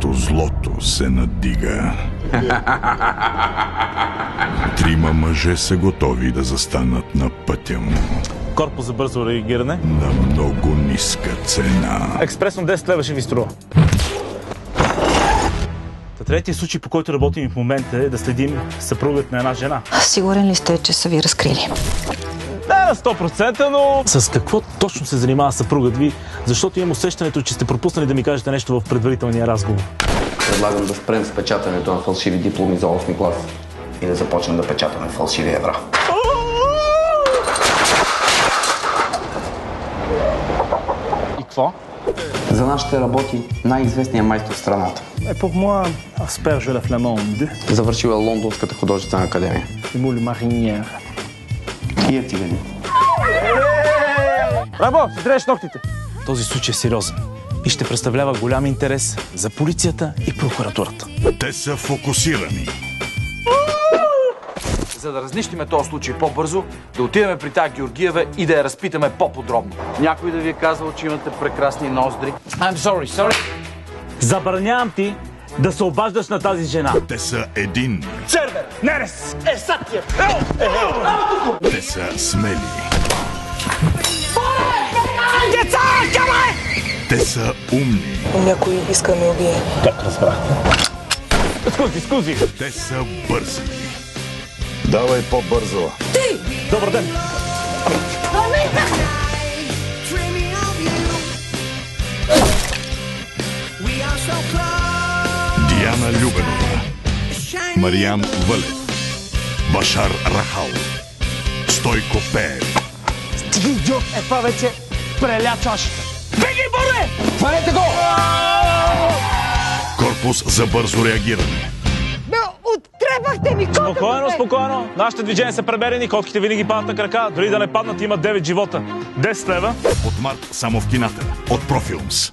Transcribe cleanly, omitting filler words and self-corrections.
когато злото се надига. Трима мъже са готови да застанат на пътя му. Корпус за бързо реагиране. На много ниска цена. Експресно 10 лева ще ви струва. Третия случай, по който работим в момента, е да следим съпругът на една жена. Сигурен ли сте, че са ви разкрили? Да, на 100%, но... С какво точно се занимава съпругът ви? Защото имам усещането, че сте пропуснали да ми кажете нещо в предварителния разговор. Предлагам да спрем с печатането на фалшиви дипломи за 8 клас и да започнем да печатаме фалшиви евра. И какво? За нас ще работи най-известният майстор в страната. Pour moi, asperge la flamande. Завършил е Лондонската художествена академия. Et moule marinière. Киев цигани. Браво, си дрежеш ногтите! Този случай е сериозен и ще представлява голям интерес за полицията и прокуратурата. Те са фокусирани. За да разнищиме този случай по-бързо, да отидем при тази Георгиева и да я разпитаме по-подробно. Някой да ви е казал, че имате прекрасни ноздри? I'm sorry. Забранявам ти да се обаждаш на тази жена. Те са единни. Червер! Нерес! Сатия! Те са смели. Деца! Камай! Те са умни. Някой иска да ме убие. Как разбрахте? Скузи! Те са бързи. Давай по-бързо. Добър ден! Диана Любенова, Мариан Вълев, Башар Рахал, Стойко Пеев. Стиги, идиот! Това вече преля чашата. Беги, боре! Хванете го! Корпус за бързо реагиране. Оттребахте ми кота! Спокойно. Нашите движения са премерени, котките винаги падат на крака. Дори да не паднат, имат 9 живота. 10 лева. От март само в кината. От Профилмс.